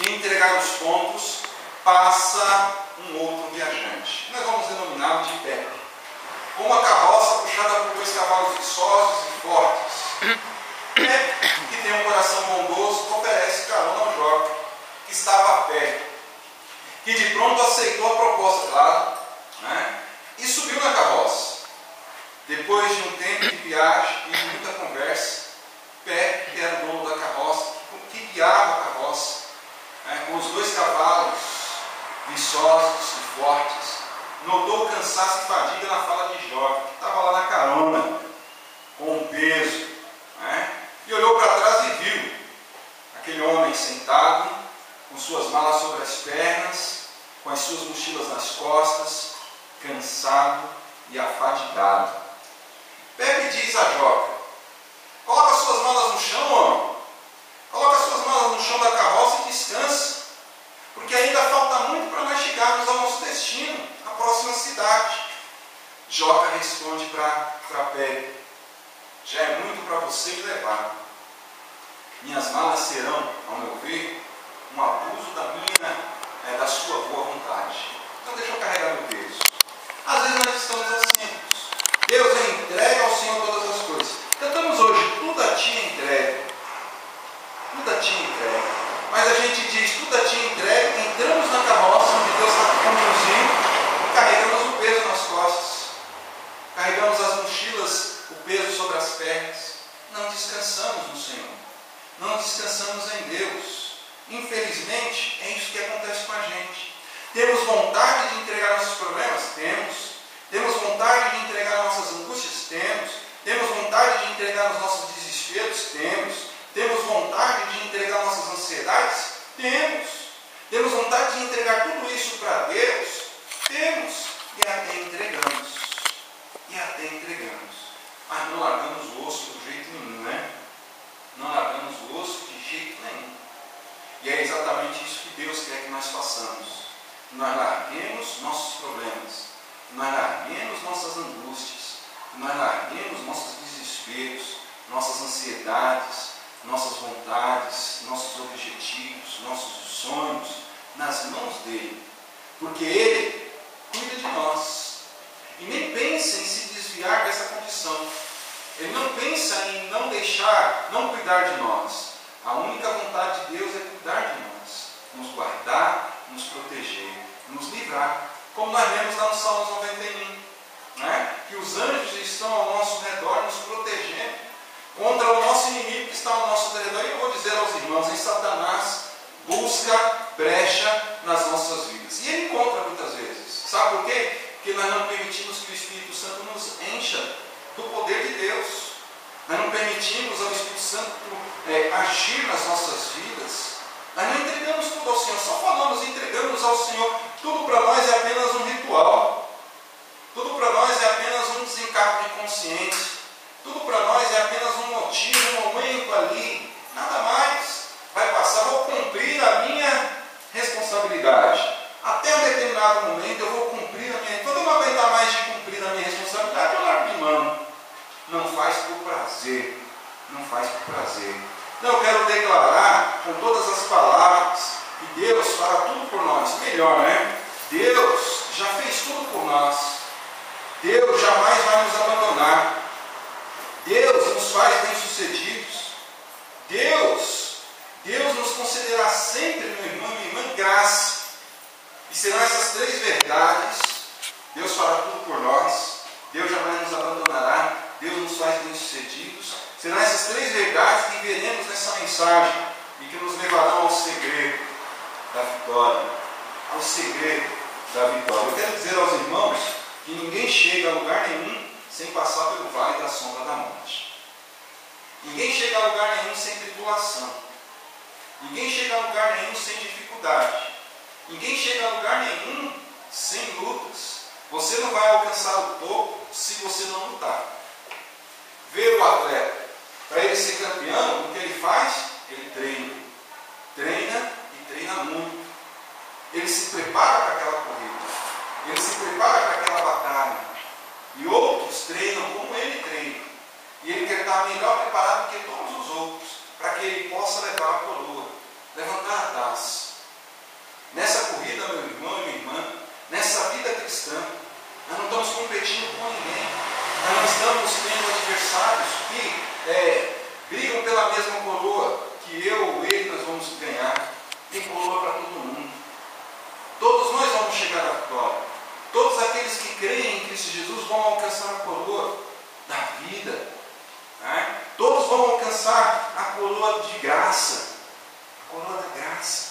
e entregar os pontos, passa um outro viajante. Nós vamos denominá-lo de Pepe. Com uma carroça puxada por 2 cavalos viçosos e fortes. Pepe, que tem um coração bondoso, oferece carona ao jovem, que estava a pé, que de pronto aceitou a proposta, claro, né? E subiu na carroça. Depois de um tempo de viagem e de muita conversa, Pepe, que era o dono da carroça, que guiava a carroça, né, com os 2 cavalos viçosos e fortes, notou o cansaço e fadiga na fala de Jó, que estava lá na carona, com um peso, né, e olhou para trás e viu aquele homem sentado, com suas malas sobre as pernas, com as suas mochilas nas costas, cansado e afadigado. Pepe diz a Jó: coloca as suas malas no chão, homem. Coloca as suas malas no chão da carroça e descansa, porque ainda falta muito para nós chegarmos ao nosso destino, a próxima cidade. Joca responde para Pepe: já é muito para você me levar. Minhas malas serão, ao meu ver, um abuso da sua boa vontade. Então deixa eu carregar meu peso. Às vezes nós estamos assim: Deus entrega ao Senhor todas as coisas. Cantamos hoje: tudo a ti entregue. Tudo a ti entregue. Mas a gente diz: tudo a ti entregue. Entramos na carroça onde Deus está conduzindo e carregamos o peso nas costas. Carregamos as mochilas, o peso sobre as pernas. Não descansamos no Senhor. Não descansamos em Deus. Infelizmente, é isso que acontece com a gente. Temos vontade de entregar nossos problemas? Temos. Temos vontade de entregar nossas angústias? Temos. Temos vontade de entregar os nossos desesperos? Temos. Temos vontade de entregar nossas ansiedades? Temos. Temos vontade de entregar tudo isso para Deus? Temos. E até entregamos. Mas não largamos o osso do jeito nenhum, né? Não largamos o osso de jeito nenhum. E é exatamente isso que Deus quer que nós façamos. Nós larguemos nossos problemas. Nós larguemos nossas angústias. Nós larguemos nossos desesperos, nossas ansiedades, nossas vontades, nossos objetivos, nossos sonhos nas mãos dele. Porque ele cuida de nós. E nem pensa em se desviar dessa condição. Ele não pensa em não cuidar de nós. A única vontade de Deus é cuidar de nós, nos guardar, nos proteger, nos livrar. Como nós lemos lá no Salmo 91, né? Que os anjos estão ao nosso redor nos protegendo contra o nosso inimigo que está ao nosso redor. E eu vou dizer aos irmãos: em Satanás busca brecha nas nossas vidas. E ele encontra muitas vezes. Sabe por quê? Porque nós não permitimos que o Espírito Santo nos encha do poder de Deus. Nós não permitimos ao Espírito Santo agir nas nossas vidas. Nós não entregamos tudo ao Senhor, só falamos, entregamos ao Senhor. Tudo para nós é apenas um ritual. Tudo para nós é apenas um desencargo de consciência. Tudo para nós é apenas um motivo, um momento ali. Nada mais. Vai passar, vou cumprir a minha responsabilidade. Até um determinado momento eu vou cumprir a minha. Quando eu não aguentar mais de cumprir a minha responsabilidade, eu largo de mão. Não faz por prazer. Não faz por prazer. Então eu quero declarar com todas as palavras que Deus fará tudo por nós. Melhor, né? Deus já fez tudo por nós. Deus jamais vai nos abandonar. Deus nos faz bem-sucedidos. Deus nos concederá sempre, meu irmão e minha irmã, graça. E serão essas 3 verdades. Deus fará tudo por nós. Deus jamais nos abandonará. Deus nos faz bem-sucedidos. Serão essas 3 verdades que veremos nessa mensagem e que nos levarão ao segredo da vitória. Ao segredo da vitória. Eu quero dizer aos irmãos que ninguém chega a lugar nenhum sem passar pelo vale da sombra da morte. Ninguém chega a lugar nenhum sem tribulação. Ninguém chega a lugar nenhum sem dificuldade. Ninguém chega a lugar nenhum sem lutas. Você não vai alcançar o topo se você não lutar. Ver o atleta, para ele ser campeão, o que ele faz? Ele treina. Treina e treina muito. Ele se prepara para aquela corrida. Ele se prepara para aquela batalha. E outros treinam como ele treina. E ele quer estar melhor preparado que todos os outros, para que ele possa levar a coroa, levantar a taça. estamos tendo adversários que brigam pela mesma coroa, que eu ou ele nós vamos ganhar. Tem coroa para todo mundo. Todos nós vamos chegar à vitória. Todos aqueles que creem em Cristo Jesus vão alcançar a coroa da vida. Né? Todos vão alcançar a coroa de graça. A coroa da graça.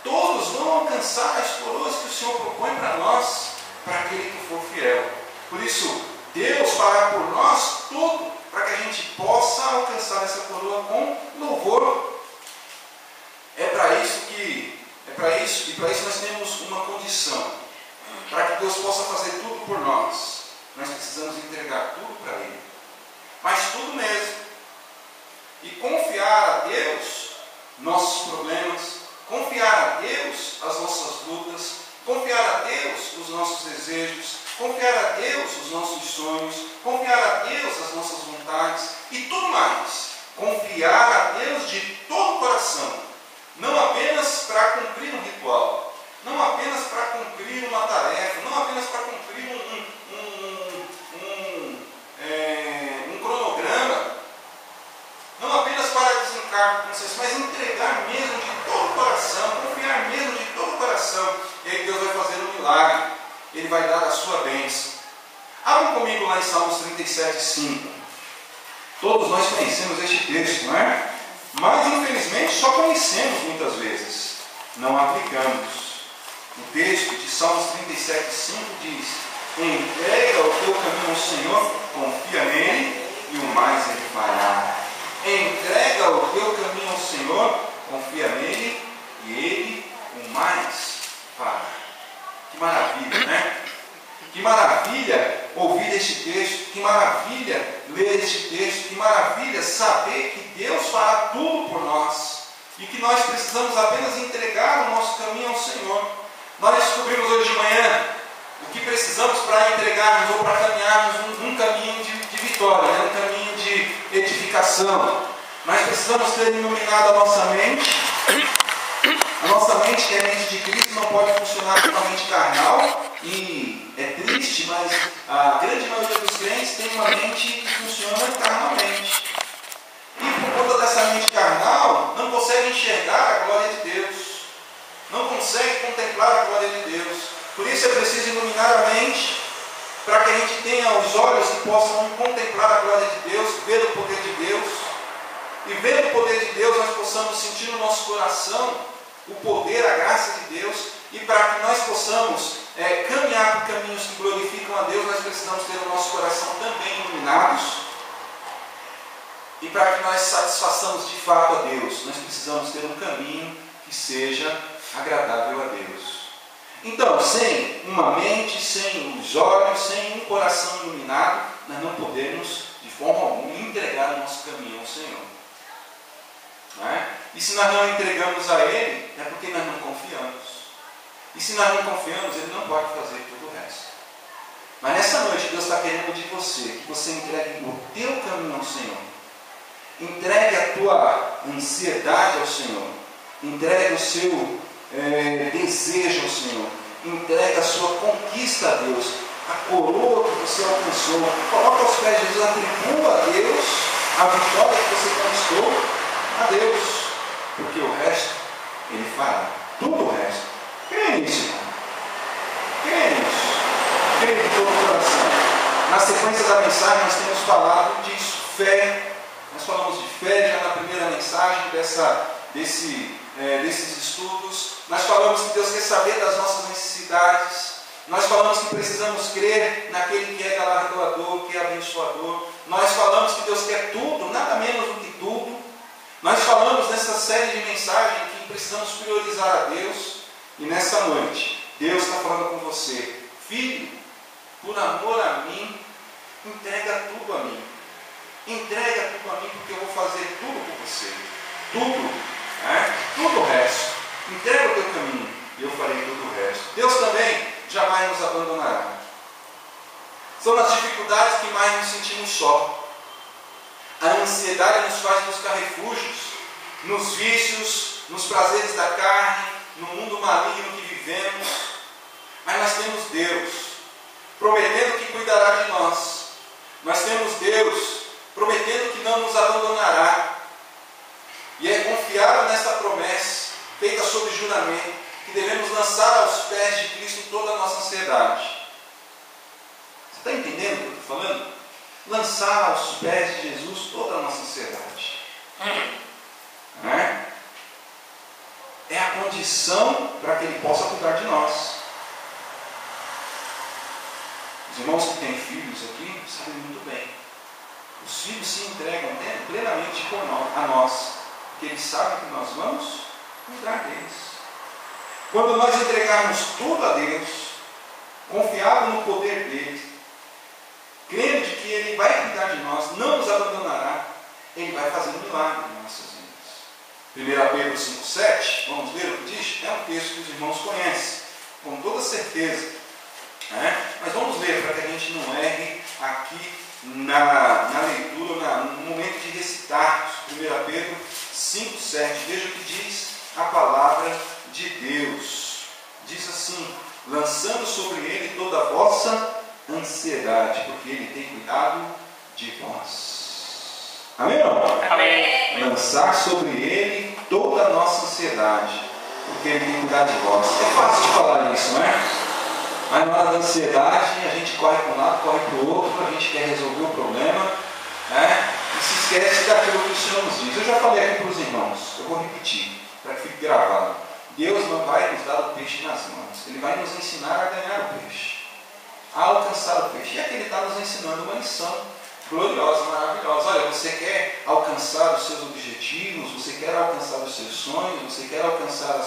Todos vão alcançar as coroas que o Senhor propõe para nós, para aquele que for fiel. Por isso, Deus fará por nós tudo para que a gente possa alcançar essa coroa com louvor. E para isso nós temos uma condição. Para que Deus possa fazer tudo por nós, nós precisamos entregar tudo para Ele. Mas tudo mesmo. E confiar a Deus nossos problemas, confiar a Deus as nossas lutas, confiar a Deus os nossos desejos, confiar a Deus os nossos sonhos, confiar a Deus as nossas vontades e tudo mais. Confiar a Deus de todo o coração, não apenas para cumprir um ritual, não apenas para cumprir uma tarefa, não apenas para cumprir um cronograma, não apenas para desencargo, mas entregar mesmo de todo o coração, confiar mesmo de todo o coração. E aí Deus vai fazer um milagre, Ele vai dar a sua bênção. Abram comigo lá em Salmos 37:5. Todos nós conhecemos este texto, não é? Mas infelizmente só conhecemos muitas vezes, não aplicamos. O texto de Salmos 37:5 diz: entrega o teu caminho ao Senhor, confia nele e o mais Ele fará. Entrega o teu caminho ao Senhor, confia nele e Ele o mais fará. Que maravilha, né? Que maravilha ouvir este texto, que maravilha ler este texto, que maravilha saber que Deus fará tudo por nós e que nós precisamos apenas entregar o nosso caminho ao Senhor. Nós descobrimos hoje de manhã o que precisamos para entregarmos ou para caminharmos um caminho de vitória, né? Um caminho de edificação. Nós precisamos ter iluminado a nossa mente. A nossa mente, que é a mente de Cristo, não pode funcionar com a mente carnal. E é triste, mas a grande maioria dos crentes tem uma mente que funciona carnalmente. E por conta dessa mente carnal, não consegue enxergar a glória de Deus. Não consegue contemplar a glória de Deus. Por isso é preciso iluminar a mente, para que a gente tenha os olhos que possam contemplar a glória de Deus, ver o poder de Deus. E vendo o poder de Deus, nós possamos sentir no nosso coração o poder, a graça de Deus. E para que nós possamos caminhar por caminhos que glorificam a Deus, nós precisamos ter o nosso coração também iluminados. E para que nós satisfaçamos de fato a Deus, nós precisamos ter um caminho que seja agradável a Deus. Então, sem uma mente, sem os olhos, sem um coração iluminado, nós não podemos, de forma alguma, entregar o nosso caminho ao Senhor. Não é? E se nós não entregamos a Ele, é porque nós não confiamos. E se nós não confiamos, Ele não pode fazer todo o resto. Mas nessa noite, Deus está querendo de você, que você entregue o teu caminho ao Senhor. Entregue a tua ansiedade ao Senhor. Entregue o seu desejo ao Senhor. Entregue a sua conquista a Deus. A coroa que você alcançou. Coloca aos pés de Jesus, atribua a Deus a vitória que você conquistou a Deus. Porque o resto Ele fará. Tudo o resto. Creia nisso, irmão. Creia nisso. Creia de todo o coração. Na sequência da mensagem nós temos falado disso, fé. Nós falamos de fé já na primeira mensagem desses estudos. Nós falamos que Deus quer saber das nossas necessidades. Nós falamos que precisamos crer naquele que é galardoador, que é abençoador. Nós falamos que Deus quer tudo, nada menos do que tudo. Nós falamos nessa série de mensagens que precisamos priorizar a Deus. E nessa noite, Deus está falando com você: filho, por amor a mim, entrega tudo a mim. Entrega tudo a mim, porque eu vou fazer tudo por você. Tudo. Tudo o resto. Entrega o teu caminho e eu farei tudo o resto. Deus também jamais nos abandonará. São nas dificuldades que mais nos sentimos só. A ansiedade nos faz buscar refúgios nos vícios, nos prazeres da carne, no mundo maligno que vivemos. Mas nós temos Deus prometendo que cuidará de nós. Nós temos Deus, prometendo que não nos abandonará. E é confiado nessa promessa, feita sob juramento, que devemos lançar aos pés de Cristo toda a nossa ansiedade. Você está entendendo o que eu estou falando? Lançar aos pés de Jesus toda a nossa ansiedade. É a condição para que Ele possa cuidar de nós. Os irmãos que têm filhos aqui sabem muito bem. Os filhos se entregam plenamente a nós, porque eles sabem que nós vamos cuidar deles. Quando nós entregarmos tudo a Deus, confiado no poder dele, crendo de que Ele vai cuidar de nós, não nos abandonará, Ele vai fazer um milagre em nossas vidas. 1 Pedro 5,7, vamos ler o que diz? É um texto que os irmãos conhecem, com toda certeza. Mas vamos ler para que a gente não erre aqui na leitura, no momento de recitarmos. 1 Pedro 5,7, veja o que diz a palavra de Deus. Diz assim: lançando sobre Ele toda a vossa ansiedade, porque Ele tem cuidado de vós. Amém ou não? Amém. Lançar sobre Ele toda a nossa ansiedade, porque Ele tem cuidado de vós. É fácil de falar isso, não é? Mas na hora da ansiedade, a gente corre para um lado, corre para o outro, a gente quer resolver o problema, e se esquece daquilo que o Senhor nos diz. Eu já falei aqui para os irmãos, eu vou repetir, para que fique gravado. Deus não vai nos dar o peixe nas mãos, Ele vai nos ensinar a ganhar o peixe, a alcançar o peixe. E aqui Ele está nos ensinando uma lição gloriosa, maravilhosa. Olha, você quer alcançar os seus objetivos, você quer alcançar os seus sonhos, você quer alcançar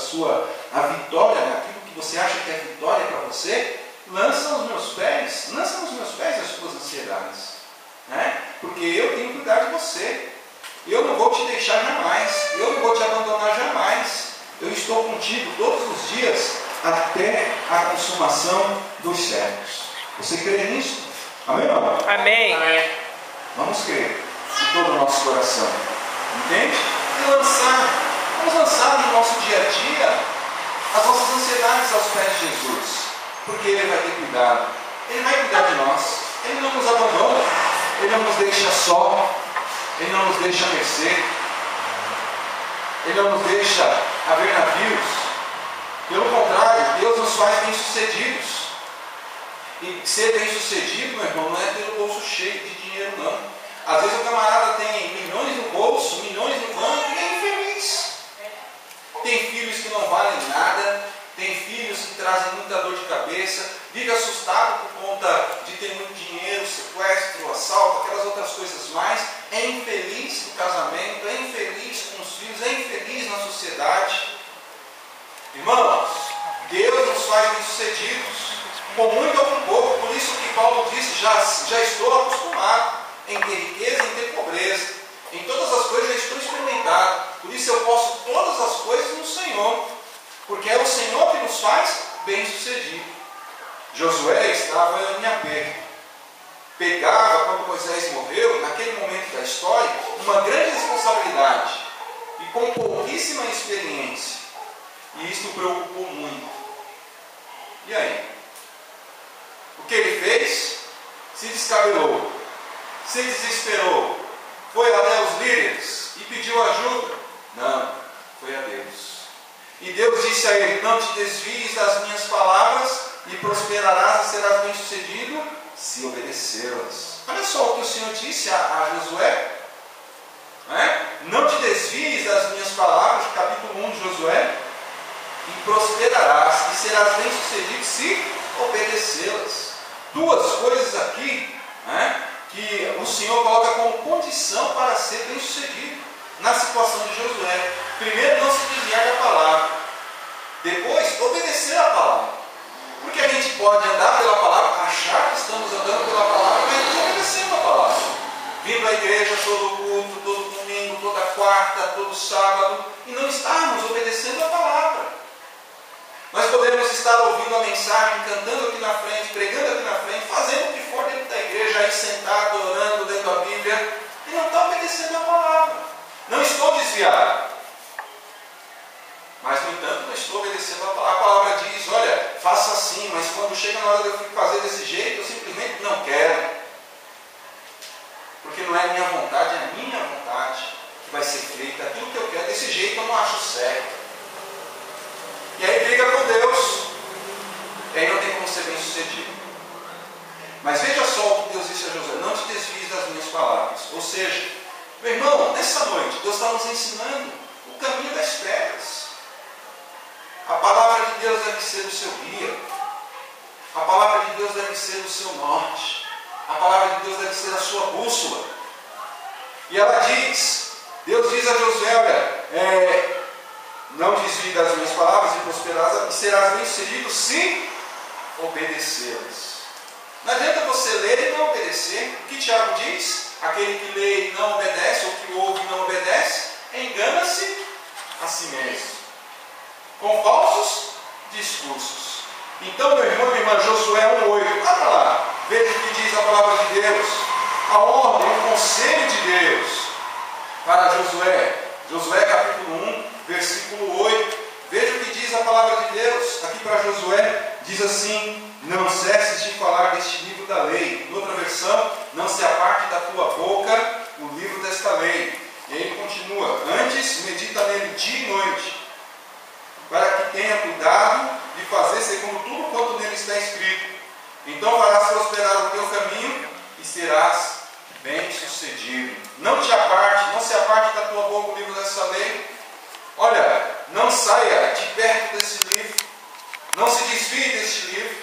a vitória naquilo que você acha que é vitória para você, lança nos meus pés as suas ansiedades, porque eu tenho que cuidar de você, eu não vou te deixar jamais, eu não vou te abandonar jamais, eu estou contigo todos os dias até a consumação dos séculos. Você crê nisso? Amém ou não? Amém. Vamos crer de todo o nosso coração, entende? E vamos lançar no nosso dia a dia as nossas ansiedades aos pés de Jesus, porque Ele vai ter cuidado, Ele vai cuidar de nós, Ele não nos abandona, Ele não nos deixa só, Ele não nos deixa a mercê, Ele não nos deixa a ver navios. Pelo contrário, Deus nos faz bem-sucedidos. E ser bem-sucedido, meu irmão, não é ter o bolso cheio de dinheiro, não. Às vezes o camarada tem milhões no bolso, milhões no banco e é infeliz. Tem filhos que não valem nada, tem filhos que trazem muita dor de cabeça, vive assustado por conta de ter muito dinheiro, sequestro, assalto, aquelas outras coisas mais, é infeliz no casamento, é infeliz com os filhos, é infeliz na sociedade. Irmãos, Deus nos faz bem-sucedidos, com muito ou com pouco. Por isso que Paulo disse: já estou acostumado em ter riqueza e em ter pobreza, em todas as coisas já estou experimentado, por isso eu posso todas as coisas no Senhor, porque é o Senhor que nos faz bem-sucedido. Josué estava em aperto, pegava, quando Moisés morreu, naquele momento da história, uma grande responsabilidade e com pouquíssima experiência, e isso o preocupou muito. E aí? O que ele fez? Se descabelou, se desesperou, foi até os líderes e pediu ajuda? Não, foi a Deus. E Deus disse a ele: não te desvies das minhas palavras e prosperarás e serás bem-sucedido se obedecê-las. Olha só o que o Senhor disse a Josué. Não te desvies das minhas palavras, capítulo 1 de Josué, e prosperarás e serás bem-sucedido se obedecê-las. Duas coisas aqui que o Senhor coloca como condição para ser bem-sucedido na situação de Josué. Primeiro, não se desviar da palavra. Depois, obedecer a palavra. Porque a gente pode andar pela palavra, achar que estamos andando pela palavra, mas não obedecendo a palavra. Vindo à igreja todo culto, todo domingo, toda quarta, todo sábado, e não estarmos obedecendo a palavra. Nós podemos estar ouvindo a mensagem, cantando aqui na frente, pregando aqui na frente, fazendo o que for dentro da igreja, aí sentado, orando, lendo a Bíblia, e não está obedecendo a palavra. Não estou desviado. Mas, no entanto, não estou obedecendo a palavra. A palavra diz: olha, faça assim, mas quando chega na hora de eu fazer desse jeito, eu simplesmente não quero. Porque não é a minha vontade, é a minha vontade que vai ser feita. Aquilo que eu quero, desse jeito eu não acho certo. E aí briga com Deus. E aí não tem como ser bem sucedido. Mas veja só o que Deus disse a Josué: não te desvies das minhas palavras. Ou seja, meu irmão, nessa noite, Deus está nos ensinando o caminho das pedras. A palavra de Deus deve ser o seu guia. A palavra de Deus deve ser o seu norte. A palavra de Deus deve ser a sua bússola. E ela diz, Deus diz a Josué: olha, não desvie das minhas palavras e prosperarás, e serás bem-sucedido se obedecê-las. Não adianta você ler e não obedecer. O que Tiago diz? Aquele que lê e não obedece, ou que ouve e não obedece, engana-se a si mesmo, com falsos discursos. Então, meu irmão e minha irmã, Josué 1,8, abra lá, veja o que diz a palavra de Deus, a ordem, o conselho de Deus para Josué. Josué capítulo 1, versículo 8. Veja o que diz a palavra de Deus aqui para Josué. Diz assim: não cesses de falar deste livro da lei. Em outra versão, não se aparte da tua boca o livro desta lei. E aí ele continua: antes medita nele dia e noite, para que tenha cuidado de fazer segundo tudo quanto nele está escrito. Então farás prosperar o teu caminho e serás bem-sucedido. Não te aparte, não se aparte da tua boca o livro dessa lei. Olha, não saia de perto desse livro, não se desvie deste livro.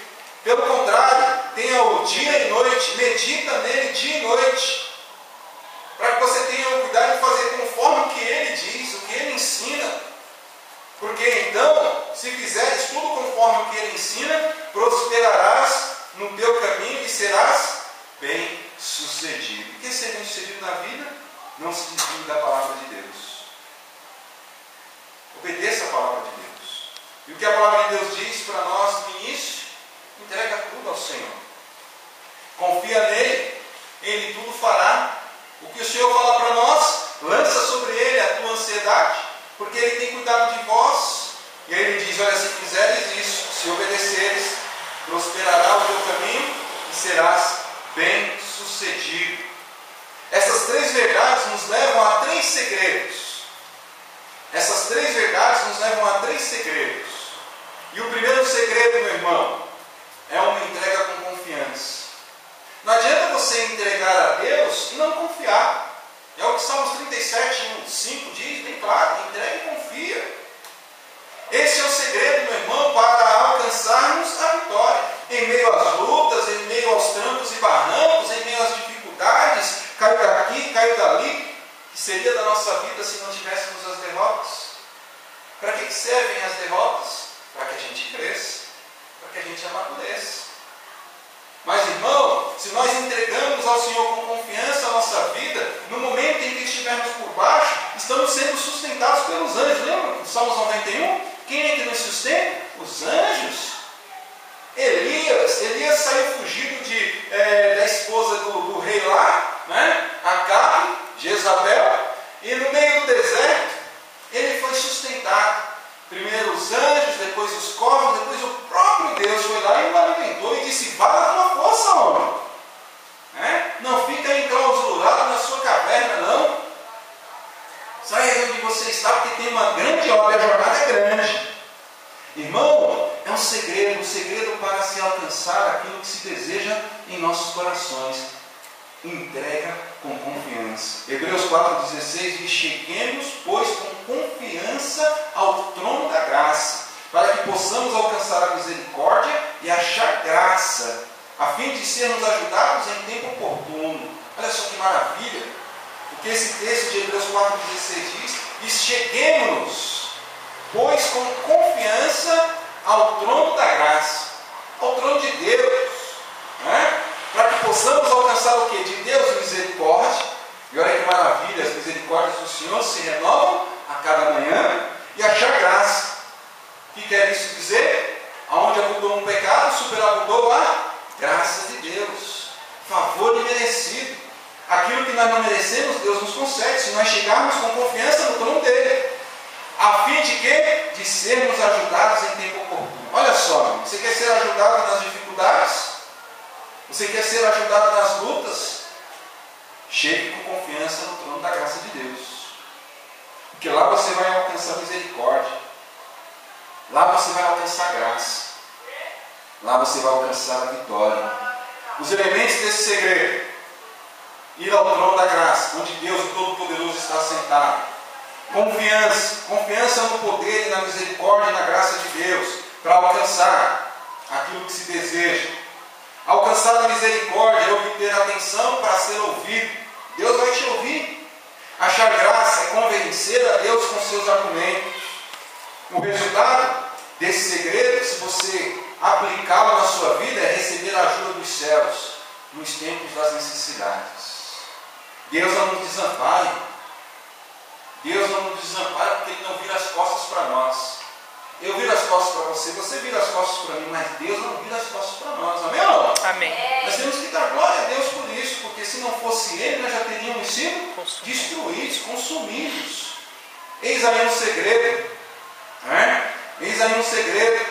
Pelo contrário, tenha-o dia e noite, medita nele dia e noite, para que você tenha o cuidado de fazer conforme o que ele diz, o que ele ensina. Porque então, se fizeres tudo conforme o que ele ensina, prosperarás no teu caminho e serás bem-sucedido. Quer ser bem-sucedido na vida? Não se desvie da palavra de Deus. Obedeça a palavra de Deus. E o que a palavra de Deus diz para nós no início? Entrega tudo ao Senhor. Confia nele, ele tudo fará. O que o Senhor fala para nós, lança sobre ele a tua ansiedade, porque ele tem cuidado de vós. E aí ele diz: olha, se fizeres isso, se obedeceres, prosperará o teu caminho e serás bem-sucedido. Essas três verdades nos levam a três segredos. Essas três verdades nos levam a três segredos. E o primeiro segredo, meu irmão, é uma entrega com confiança. Não adianta você entregar a Deus e não confiar. É o que Salmos 37:5 diz bem claro: entrega e confia. Esse é o segredo, meu irmão, para alcançarmos a vitória. Em meio às lutas, em meio aos trancos e barrancos, em meio às dificuldades, caiu daqui, caiu dali, que seria da nossa vida se não tivéssemos as derrotas? Para que servem as derrotas? Para que a gente cresça, para que a gente amadureça. Mas, irmão, se nós entregamos ao Senhor com confiança a nossa vida, no momento em que estivermos por baixo, estamos sendo sustentados pelos anjos. Lembra do Salmos 91? Quem é que nos sustenta? Os anjos. Elias saiu fugido da esposa do rei lá, né? Acabe, Jezabel, e no meio do deserto, ele foi sustentado. Primeiro os anjos, depois os corvos, depois o próprio Deus foi lá e o alimentou e disse: vá na tua força, homem. Não fica enclausurado na sua caverna, não. Saia de onde você está, porque tem uma grande obra, a jornada é grande. Irmão, é um segredo para se alcançar aquilo que se deseja em nossos corações. Entrega com confiança. Hebreus 4,16 diz: cheguemos, pois, com confiança ao trono da graça, para que possamos alcançar a misericórdia e achar graça, a fim de sermos ajudados em tempo oportuno. Olha só que maravilha, o que esse texto de Hebreus 4,16 diz: cheguemos, pois, com confiança ao trono da graça, ao trono de Deus, para que possamos alcançar o que? De Deus, misericórdia. E olha que maravilha, as misericórdias do Senhor se renovam a cada manhã, e achar graça. O que quer isso dizer? Aonde abundou um pecado, superabundou a graça de Deus, favor imerecido. Aquilo que nós não merecemos, Deus nos concede, se nós chegarmos com confiança no trono dele, a fim de quê? De sermos ajudados em tempo oportuno. Olha só, você quer ser ajudado nas dificuldades? Você quer ser ajudado nas lutas? chegue com confiança no trono da graça de Deus. Porque lá você vai alcançar misericórdia. Lá você vai alcançar graça. Lá você vai alcançar a vitória. Os elementos desse segredo: ir ao trono da graça, onde Deus o Todo-Poderoso está sentado. Confiança no poder e na misericórdia e na graça de Deus, para alcançar aquilo que se deseja. Alcançar a misericórdia é obter atenção para ser ouvido. Deus vai te ouvir. Achar graça é convencer a Deus com seus argumentos. O resultado desse segredo, se você aplicá-lo na sua vida, é receber a ajuda dos céus nos tempos das necessidades. Deus não nos desampara. Deus não nos desampara porque Ele não vira as costas para nós. Eu viro as costas para você, você vira as costas para mim, mas Deus não vira as costas para nós. Amém ou não? Amém. Nós temos que dar glória a Deus por isso, porque se não fosse Ele, nós já teríamos sido destruídos, consumidos. Eis aí um segredo. Eis aí um segredo.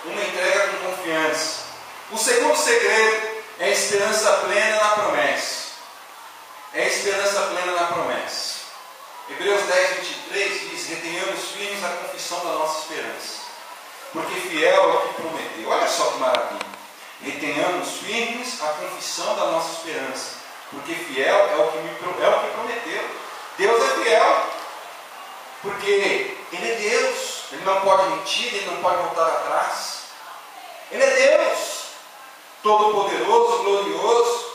Uma entrega com confiança. O segundo segredo é a esperança plena na promessa. É a esperança plena na promessa. Hebreus 10, 23 diz: retenhamos firmes a confissão da nossa esperança, porque fiel é o que prometeu. Olha só que maravilha. Retenhamos firmes a confissão da nossa esperança, porque fiel é o que prometeu. Deus é fiel, porque Ele é Deus. Ele não pode mentir, Ele não pode voltar atrás. Ele é Deus, todo-poderoso, glorioso.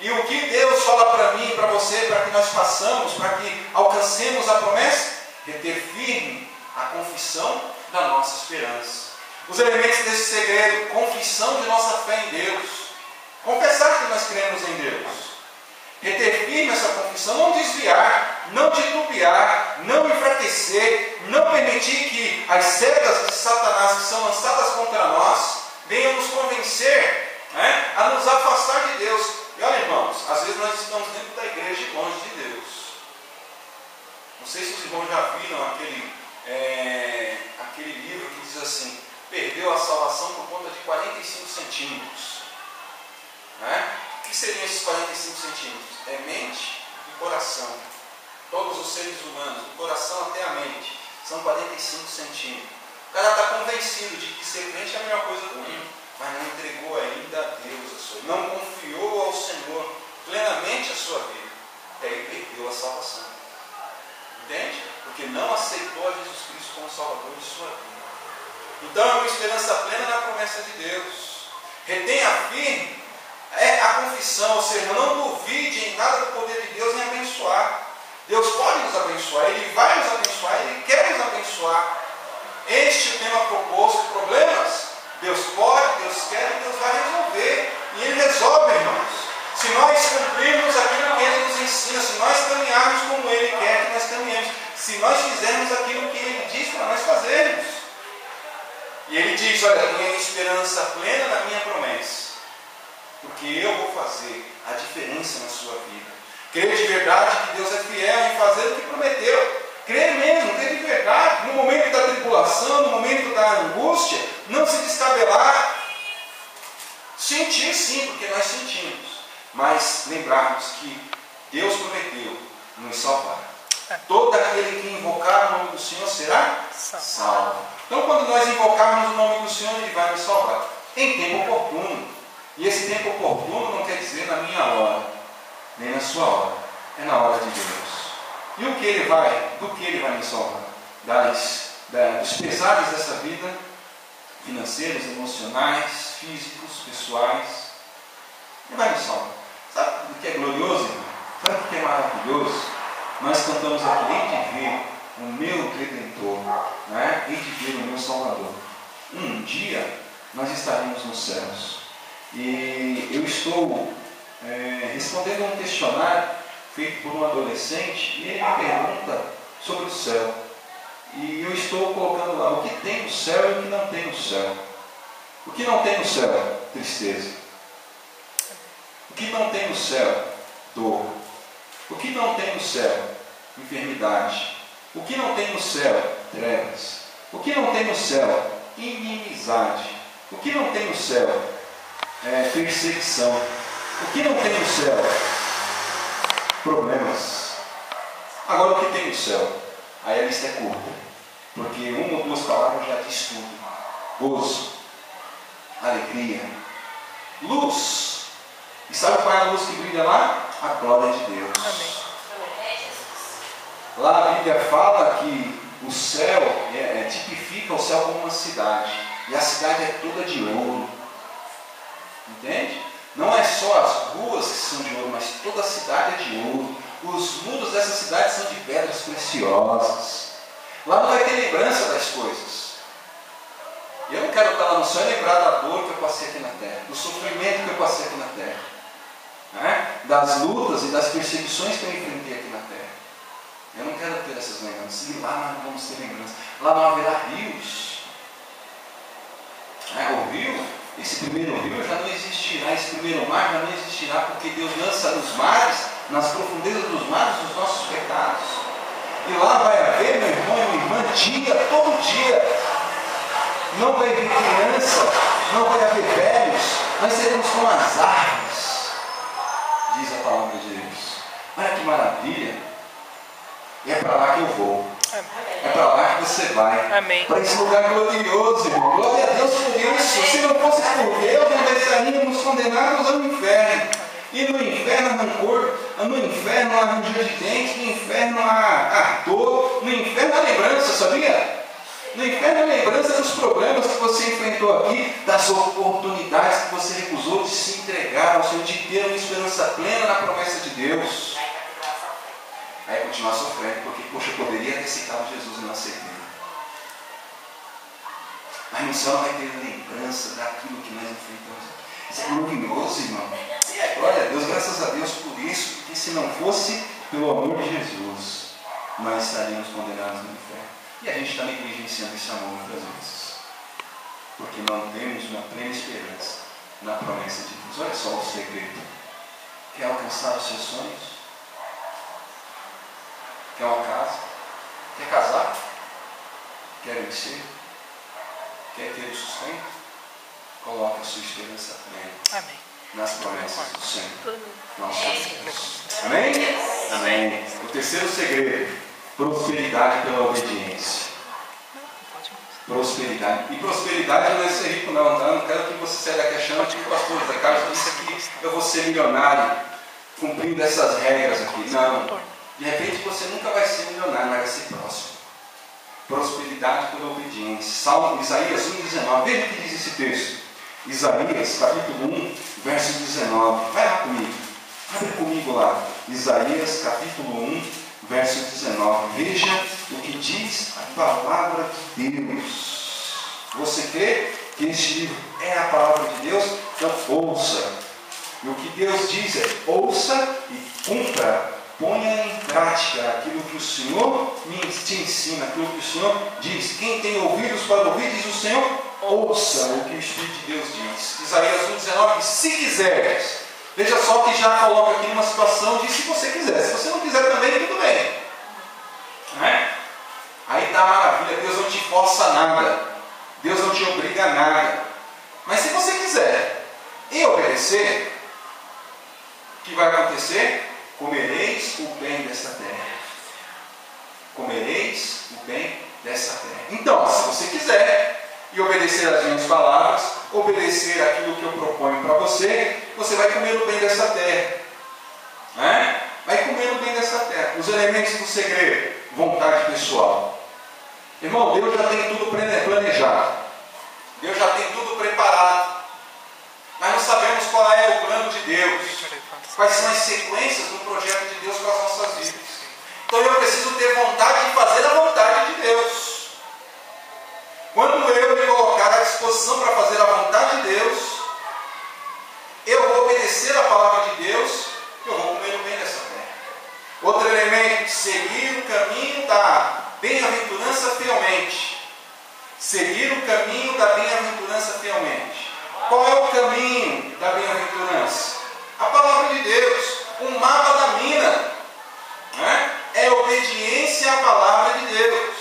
E o que Deus fala para mim e para você, para que nós façamos, para que alcancemos a promessa? Reter firme a confissão da nossa esperança. Os elementos desse segredo: confissão de nossa fé em Deus. Confessar que nós cremos em Deus. Reter firme essa confissão, não desviar, não titubear, não enfraquecer, não permitir que as setas de Satanás que são lançadas contra nós venham nos convencer, a nos afastar de Deus. E olha, irmãos, às vezes nós estamos dentro da igreja e longe de Deus. Não sei se os irmãos já viram aquele livro que diz assim: perdeu a salvação por conta de 45 centímetros. O que seriam esses 45 centímetros? É mente e coração. Todos os seres humanos, do coração até a mente, são 45 centímetros. O cara está convencido de que ser crente é a melhor coisa do mundo, mas não entregou ainda a Deus a sua vida, não confiou ao Senhor plenamente a sua vida, e aí perdeu a salvação. Entende? Porque não aceitou a Jesus Cristo como Salvador de sua vida. Então é uma esperança plena na promessa de Deus. Retenha firme a confissão, ou seja, não duvide em nada do poder de Deus em abençoar. Deus pode nos abençoar, Ele vai nos abençoar, Ele quer nos abençoar. Este é o tema proposto: problemas. Deus pode, Deus quer e Deus vai resolver. E Ele resolve, irmãos. Se nós cumprirmos aquilo que Ele nos ensina, se nós caminharmos como Ele quer que nós caminhemos, se nós fizermos aquilo que Ele diz para nós fazermos. E Ele diz: olha, tenha esperança plena na minha promessa, porque eu vou fazer a diferença na sua vida. Crer de verdade que Deus é fiel em fazer o que prometeu. Crer mesmo, crer de verdade. No momento da tribulação, no momento da angústia, não se descabelar. Sentir sim, porque nós sentimos. Mas lembrarmos que Deus prometeu nos salvar. Todo aquele que invocar o nome do Senhor será salvo. Então, quando nós invocarmos o nome do Senhor, Ele vai nos salvar. Em tempo oportuno. E esse tempo oportuno não quer dizer na minha hora, nem na sua hora. É na hora de Deus. E do que Ele vai nos salvar? Dos pesares dessa vida, financeiros, emocionais, físicos, pessoais. Ele vai nos salvar. Sabe o que é glorioso, irmão? Sabe o que é maravilhoso? Nós cantamos aqui: hei de ver o meu Redentor, hei de ver o meu Salvador. Um dia nós estaremos nos céus. E eu estou respondendo a um questionário feito por um adolescente, e ele me pergunta sobre o céu. E eu estou colocando lá o que tem no céu e o que não tem no céu. O que não tem no céu? Tristeza. O que não tem no céu? Dor. O que não tem no céu? Enfermidade. O que não tem no céu? Trevas. O que não tem no céu? Inimizade. O que não tem no céu? Perseguição. O que não tem no céu? do céu. Aí a lista é curta, porque uma ou duas palavras já diz tudo. Gozo, alegria, luz. E sabe qual é a luz que brilha lá? A glória de Deus. Amém. Lá a Bíblia fala que o céu tipifica o céu como uma cidade. E a cidade é toda de ouro. Entende? Não é só as ruas que são de ouro, mas toda a cidade é de ouro. Os muros dessa cidade são de pedras preciosas. Lá não vai ter lembrança das coisas. E eu não quero estar lá no céu e lembrar da dor que eu passei aqui na terra, do sofrimento que eu passei aqui na terra, né? Das lutas e das perseguições que eu enfrentei aqui na terra. Eu não quero ter essas lembranças. E lá nós não vamos ter lembranças. Lá não haverá rios. O rio, esse primeiro rio já não existirá, esse primeiro mar já não existirá, porque Deus lança nos mares, nas profundezas dos mares, os nossos pecados. E lá vai haver, meu irmão e minha irmã, dia, todo dia. Não vai haver criança, não vai haver velhos, nós seremos como as árvores, diz a palavra de Deus. Olha que maravilha. E é para lá que eu vou. É para lá que você vai. Amém. Para esse lugar glorioso, irmão. Glória a Deus por isso. Se não fosse por Deus, nós estaríamos condenados ao inferno. E no inferno há rancor, no inferno há ranger de dentes, no inferno há dor, no inferno há lembrança, sabia? No inferno há lembrança dos problemas que você enfrentou aqui, das oportunidades que você recusou de se entregar ao Senhor, de ter uma esperança plena na promessa de Deus. Aí continuar sofrendo, porque, poxa, eu poderia ter aceitado Jesus e não aceitei. Mas no céu vai ter lembrança daquilo que nós enfrentamos. Isso é glorioso, irmão. Glória a Deus, graças a Deus por isso, porque se não fosse pelo amor de Jesus, nós estaríamos condenados no inferno. E a gente está negligenciando esse amor muitas vezes, porque não temos uma plena esperança na promessa de Deus. Olha só o segredo. Quer alcançar os seus sonhos? Quer uma casa? Quer casar? Quer vencer? Quer ter o sustento? Coloque a sua esperança plena. Amém. Nas promessas do Senhor. Nosso Deus. Amém? Amém. O terceiro segredo: prosperidade pela obediência. Prosperidade. E prosperidade não é ser rico, não, tá? Não quero que você saia daqui achando que o pastor José Carlos disse que eu vou ser milionário cumprindo essas regras aqui. Não. De repente você nunca vai ser milionário, mas vai ser próximo. Prosperidade pela obediência. Salmo, Isaías 1,19. Veja o que diz esse texto. Isaías, capítulo 1, verso 19. Vai lá comigo. Abre comigo lá. Isaías, capítulo 1, verso 19. Veja o que diz a palavra de Deus. Você crê que este livro é a palavra de Deus? Então ouça. E o que Deus diz é: ouça e cumpra. Ponha em prática aquilo que o Senhor te ensina, aquilo que o Senhor diz. Quem tem ouvidos para ouvir, diz o Senhor, ouça o que o Espírito de Deus diz. Isaías 1,19, se quiseres. Veja só que já coloca aqui numa situação de se você quiser. Se você não quiser também, tudo bem. Não é? Aí está a maravilha, Deus não te força nada. Deus não te obriga a nada. Mas se você quiser e obedecer, o que vai acontecer? Comereis o bem desta terra. Comereis o bem desta terra. Então, se você quiser e obedecer às minhas palavras, obedecer aquilo que eu proponho para você, você vai comer o bem dessa terra. Vai comer o bem dessa terra. Os elementos do segredo: vontade pessoal. Irmão, Deus já tem tudo planejado. Deus já tem tudo preparado. Mas não sabemos qual é o plano de Deus. Quais são as sequências do projeto de Deus para as nossas vidas. Então eu preciso ter vontade de fazer a vontade de Deus. Quando eu me colocar à disposição para fazer a vontade de Deus, eu vou obedecer a palavra de Deus, eu vou comer o bem dessa terra. Outro elemento: seguir o caminho da bem-aventurança fielmente. Seguir o caminho da bem-aventurança fielmente. Qual é o caminho da bem-aventurança? A palavra de Deus, o mapa da mina, é obediência à palavra de Deus.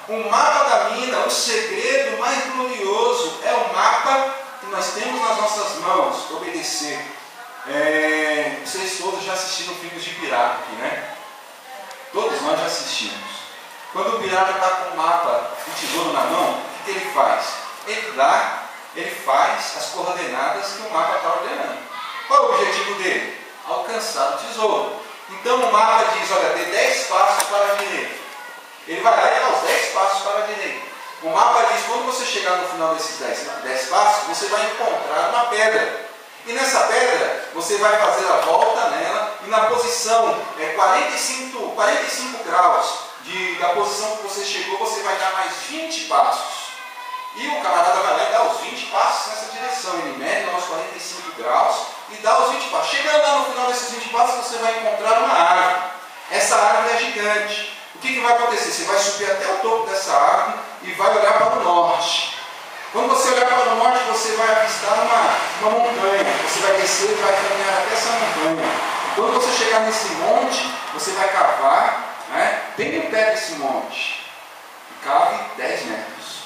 O mapa da mina, o segredo mais glorioso, é o mapa que nós temos nas nossas mãos. Obedecer. Vocês todos já assistiram filmes de pirata aqui, né? Todos nós já assistimos. Quando o pirata está com o mapa do tesouro na mão, o que ele faz? Ele faz as coordenadas que o mapa está ordenando. Qual é o objetivo dele? Alcançar o tesouro. Então o mapa diz, olha, dê 10 passos para a direita. Ele vai lá e dá os 10 passos para a direita. O mapa diz, quando você chegar no final desses 10 passos, você vai encontrar uma pedra. E nessa pedra, você vai fazer a volta nela, e na posição 45 graus da posição que você chegou, você vai dar mais 20 passos. E o camarada vai lá e dá os 20 passos nessa direção. Ele mede aos 45 graus e dá os 20 passos. Chegando lá no final desses 20 passos, você vai encontrar uma árvore. Essa árvore é gigante. O que vai acontecer? Você vai subir até o topo dessa árvore e vai olhar para o norte. Quando você olhar para o norte, você vai avistar uma montanha. Você vai descer e vai caminhar até essa montanha. Quando você chegar nesse monte, você vai cavar, bem no pé desse monte. E cave 10 metros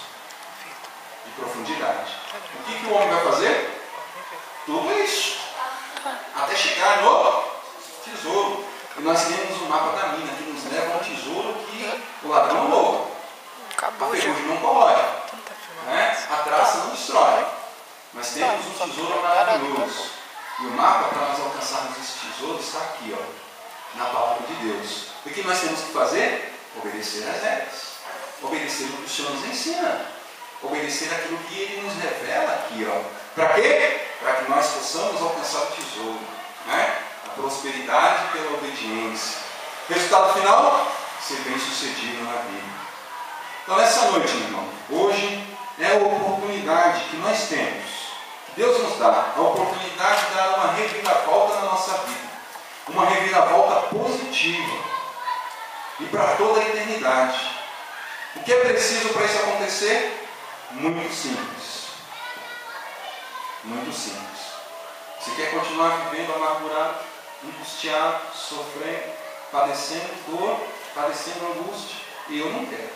de profundidade. O que o homem vai fazer? Tudo isso. Até chegar no tesouro. E nós temos um mapa da mina que nos leva a um tesouro que o ladrão rouba. A ferrugem não corrói. A traça não destrói. Mas temos um tesouro maravilhoso. E o mapa para nós alcançarmos esse tesouro está aqui, na palavra de Deus. O que nós temos que fazer? Obedecer às regras. Obedecer o que o Senhor nos ensina. Obedecer aquilo que Ele nos revela aqui. Para quê? Para que nós possamos alcançar o tesouro. A prosperidade pela obediência. Resultado final? Ser bem sucedido na vida. Então nessa noite, meu irmão, hoje é a oportunidade que nós temos, que Deus nos dá, a oportunidade de dar uma reviravolta na nossa vida. Uma reviravolta positiva. E para toda a eternidade. O que é preciso para isso acontecer? Muito simples. Muito simples. Você quer continuar vivendo amargurado, angustiado, sofrendo, padecendo dor, padecendo angústia? E eu não quero.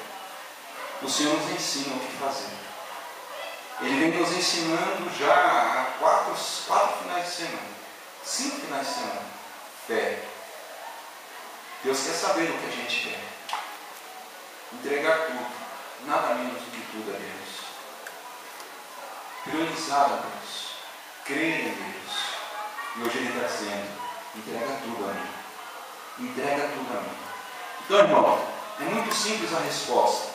O Senhor nos ensina o que fazer. Ele vem nos ensinando já há 4 finais de semana. 5 finais de semana. Fé. Deus quer saber o que a gente quer. Entregar tudo. Nada menos do que tudo a Deus. Priorizar a Deus. Crer em Deus. E hoje Ele está dizendo, entrega tudo a mim. Entrega tudo a mim. Então, irmão, é muito simples a resposta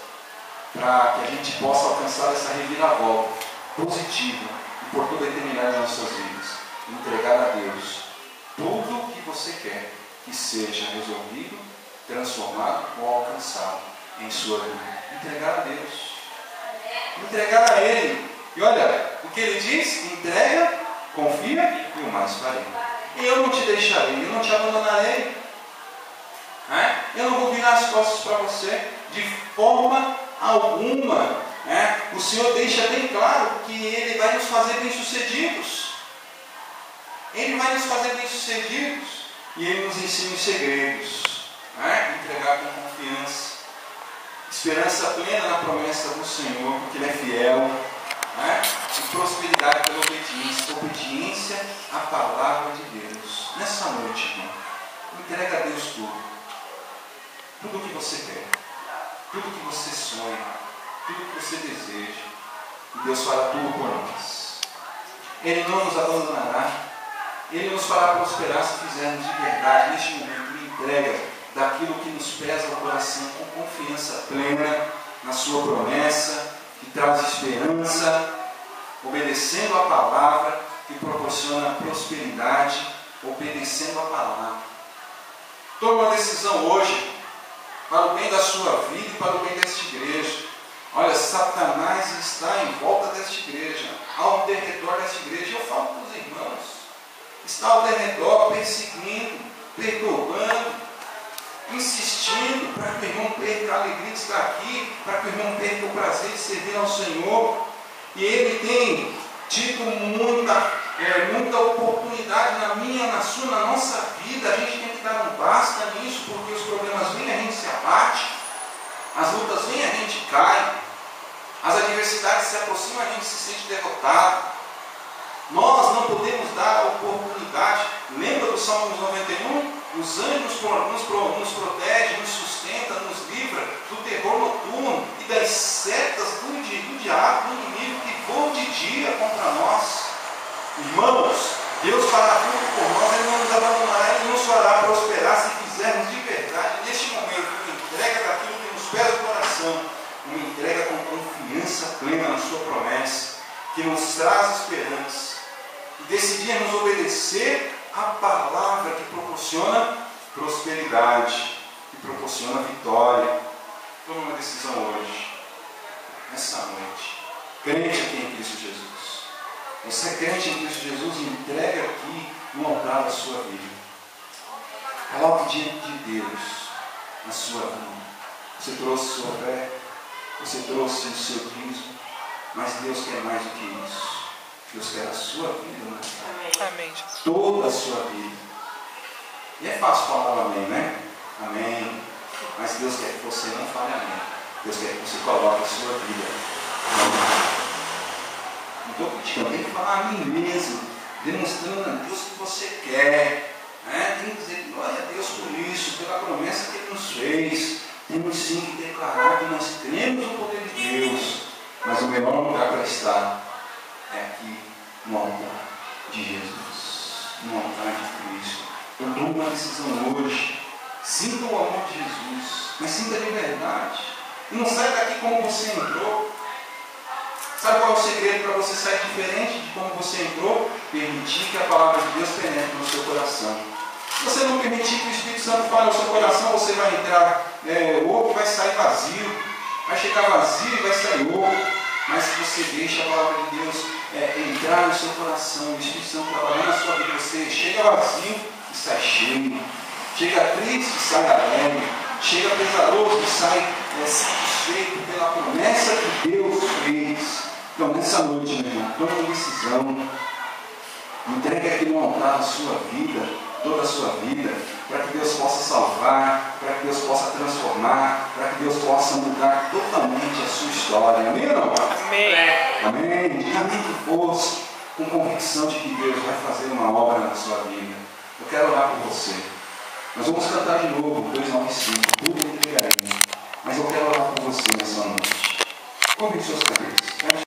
para que a gente possa alcançar essa reviravolta positiva e por toda a eternidade das nossas vidas. Entregar a Deus tudo o que você quer que seja resolvido, transformado ou alcançado em sua vida. Entregar a Deus. Entregar a Ele. E olha, o que Ele diz? Entrega, confia e o mais farei. Eu não te deixarei, eu não te abandonarei. Eu não vou virar as costas para você de forma alguma. O Senhor deixa bem claro que Ele vai nos fazer bem-sucedidos. Ele vai nos fazer bem-sucedidos. E Ele nos ensina os segredos. Entregar com confiança. Esperança plena na promessa do Senhor, porque Ele é fiel. E prosperidade pela obediência. Obediência à palavra de Deus. Nessa noite, irmão, entrega a Deus tudo. Tudo o que você quer. Tudo o que você sonha. Tudo o que você deseja. E Deus fará tudo por nós. Ele não nos abandonará. Ele nos fará prosperar se fizermos de verdade, neste momento, uma entrega daquilo que nos pesa o coração, com confiança plena na sua promessa, que traz esperança, obedecendo a palavra, que proporciona prosperidade, obedecendo a palavra. Tome uma decisão hoje, para o bem da sua vida e para o bem desta igreja. Olha, Satanás está em volta desta igreja, ao derredor desta igreja. Eu falo para os irmãos, está ao derredor, perseguindo, perturbando, insistindo para que o irmão perca a alegria de estar aqui, para que o irmão perca o prazer de servir ao Senhor. E ele tem tido muita oportunidade na minha, na sua, na nossa vida. A gente tem que dar um basta nisso, porque os problemas vêm, a gente se abate, as lutas vêm, a gente cai, as adversidades se aproximam, a gente se sente derrotado. Nós não podemos dar a oportunidade. Lembra do Salmo 91? Os anjos nos protegem, nos sustentam. as setas do diabo, do inimigo, que voam de dia contra nós. Irmãos, Deus fará tudo por nós, Ele não nos abandonará, Ele nos fará prosperar se fizermos de verdade, neste momento, uma entrega daquilo que nos pesa o coração, uma entrega com confiança plena na sua promessa, que nos traz esperança, e decidirmos obedecer a palavra que proporciona prosperidade, que proporciona vitória. Tome uma decisão hoje, nessa noite, crente aqui em Cristo Jesus. Você é crente em Cristo Jesus, entrega aqui no altar da sua vida. Coloque diante de Deus na sua vida. Você trouxe sua fé, você trouxe o seu dízimo, mas Deus quer mais do que isso. Deus quer a sua vida, né? Amém. Toda a sua vida. E é fácil falar amém, né? Amém. Mas Deus quer que você não fale amém. Deus quer que você coloque a sua vida. Amém. Não estou criticando, tem que falar a mim mesmo, demonstrando a Deus o que você quer. Né? Tem que dizer glória a Deus por isso, pela promessa que Ele nos fez. Temos sim que declarar que nós cremos no poder de Deus. Mas o melhor lugar para estar é aqui no altar de Jesus, no altar de Cristo. Eu tomo uma decisão hoje. Sinta o amor de Jesus, mas sinta de verdade. E não saia daqui como você entrou. Sabe qual é o segredo para você sair diferente de como você entrou? Permitir que a palavra de Deus penetre no seu coração. Se você não permitir que o Espírito Santo fale no seu coração, você vai entrar oco e vai sair vazio. Vai chegar vazio e vai sair oco. Mas se você deixa a palavra de Deus entrar no seu coração, o Espírito Santo trabalhar na sua vida, você chega vazio e sai cheio. Chega triste e sai alegre. Chega pesaroso e sai satisfeito pela promessa que Deus fez. Então, nessa noite, meu irmão, tome uma decisão. Entregue aqui no altar a sua vida, toda a sua vida, para que Deus possa salvar, para que Deus possa transformar, para que Deus possa mudar totalmente a sua história. Amém ou não? Amém. Amém. Diga amém que fosse, com convicção de que Deus vai fazer uma obra na sua vida. Eu quero orar por você. Nós vamos cantar de novo, 295, tudo entregaremos. Mas eu quero orar por você nessa noite. Convide suas cabeças.